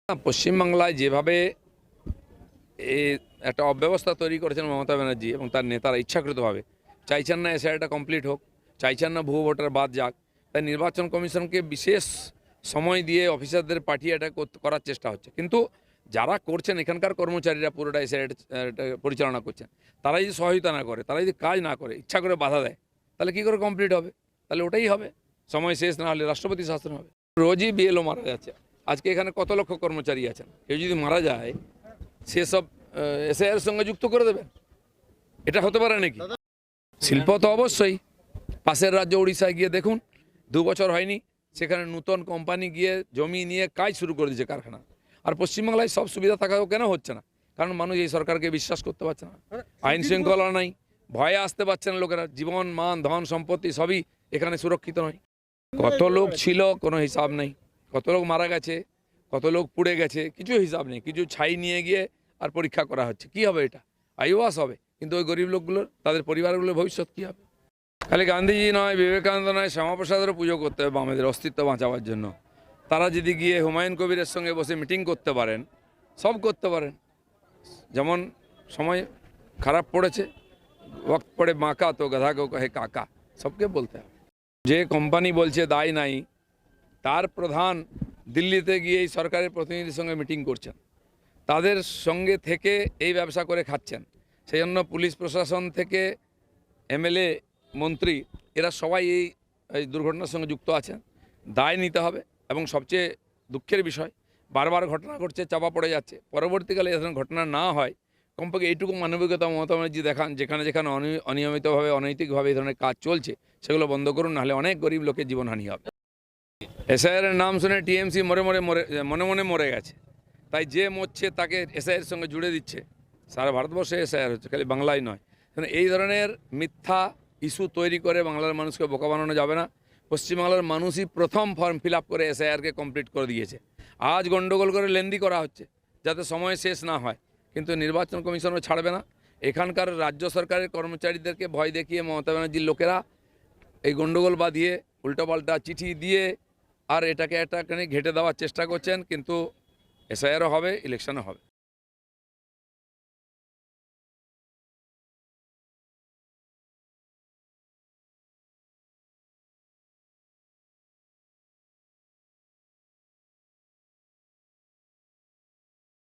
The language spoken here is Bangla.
পশ্চিমবাংলায় যেভাবে একটা অব্যবস্থা তৈরি করেছেন মমতা ব্যানার্জি এবং তার নেতারা ইচ্ছাকৃতভাবে চাইছেন না এসআইআরটা কমপ্লিট হোক, চাইছেন না ভুয়ো ভোটার বাদ যাক, তাই নির্বাচন কমিশনকে বিশেষ সময় দিয়ে অফিসারদের পাঠিয়ে এটা করার চেষ্টা হচ্ছে। কিন্তু যারা করছেন এখানকার কর্মচারীরা পুরোটা এসআইআর পরিচালনা করছেন, তারা যদি সহায়তা না করে, তারা যদি কাজ না করে, ইচ্ছা করে বাধা দেয়, তাহলে কী করে কমপ্লিট হবে? তাহলে ওটাই হবে, সময় শেষ না হলে রাষ্ট্রপতি শাসন হবে। রোজই বিএলও মারা যাচ্ছে। আজকে এখানে কত লক্ষ কর্মচারী আছেন, কেউ যদি মারা যায় সেসব এসআইআর সঙ্গে যুক্ত করে দেবেন? এটা হতে পারে নাকি? শিল্প তো অবশ্যই, পাশের রাজ্য উড়িষ্যায় গিয়ে দেখুন, 2 বছর হয়নি সেখানে নতুন কোম্পানি গিয়ে জমি নিয়ে কাজ শুরু করে দিয়েছে কারখানা। আর পশ্চিমবাংলায় সব সুবিধা থাকাও কেন হচ্ছে না? কারণ মানুষ এই সরকারকে বিশ্বাস করতে পারছে না, আইন শৃঙ্খলা নাই, ভয়ে আসতে পারছে না লোকেরা, জীবন মান ধন সম্পত্তি সবই এখানে সুরক্ষিত নয়। কত লোক ছিল কোনো হিসাব নেই, কত লোক মারা গেছে, কত লোক পুড়ে গেছে, কিছু হিসাব নেই। কিছু ছাই নিয়ে গিয়ে আর পরীক্ষা করা হচ্ছে। কি হবে? এটা আইওয়াস হবে, কিন্তু ওই গরিব লোকগুলোর, তাদের পরিবারগুলোর ভবিষ্যৎ কী হবে? খালি গান্ধীজি নয়, বিবেকানন্দ নয়, শ্যামাপ্রসাদেরও পুজো করতে হবে আমাদের অস্তিত্ব বাঁচাবার জন্য। তারা যদি গিয়ে হুমায়ুন কবিরের সঙ্গে বসে মিটিং করতে পারেন, সব করতে পারেন। যেমন সময় খারাপ পড়েছে, ওয়াক্ত পড়ে বাঁকা তো গাধা কেউ কহে কাকা, সবকে বলতে হবে। যে কোম্পানি বলছে দায় নাই, তার প্রধান দিল্লিতে গিয়ে এই সরকারের প্রতিনিধির সঙ্গে মিটিং করছেন, তাদের সঙ্গে থেকে এই ব্যবসা করে খাচ্ছেন। সেই জন্য পুলিশ প্রশাসন থেকে এমএলএ মন্ত্রী এরা সবাই এই দুর্ঘটনার সঙ্গে যুক্ত আছেন। দায় নিতে হবে। এবং সবচেয়ে দুঃখের বিষয়, বারবার ঘটনা ঘটছে, চাপা পড়ে যাচ্ছে। পরবর্তীকালে এ ধরনের ঘটনা না হয়, কমপক্ষে এইটুকু মানবিকতা মমতা ব্যানার্জি দেখান, যেখানে যেখানে অনিয়মিতভাবে অনৈতিকভাবে এই ধরনের কাজ চলছে সেগুলো বন্ধ করুন, নাহলে অনেক গরিব লোকের জীবনহানি হবে। এসআইআরের নাম শুনে টিএমসি মনে মনে মরে গেছে। তাই যে মরছে তাকে এসআইআর সঙ্গে জুড়ে দিচ্ছে। সারা ভারতবর্ষে এসআইআর হচ্ছে, খালি বাংলায় নয়। এই ধরনের মিথ্যা ইস্যু তৈরি করে বাংলার মানুষকে বোকা বানানো যাবে না। পশ্চিমবাংলার মানুষই প্রথম ফর্ম ফিল আপ করে এসআইআরকে কমপ্লিট করে দিয়েছে। আজ গন্ডগোল করে লেন্দি করা হচ্ছে যাতে সময় শেষ না হয়, কিন্তু নির্বাচন কমিশনও ছাড়বে না। এখানকার রাজ্য সরকারের কর্মচারীদেরকে ভয় দেখিয়ে মমতা ব্যানার্জির লোকেরা এই গন্ডগোল বাঁধিয়ে উল্টোপাল্টা চিঠি দিয়ে আর এটাকে ঘেঁটে দেওয়ার চেষ্টা করছেন। কিন্তু এসআইআরও হবে, ইলেকশনও হবে।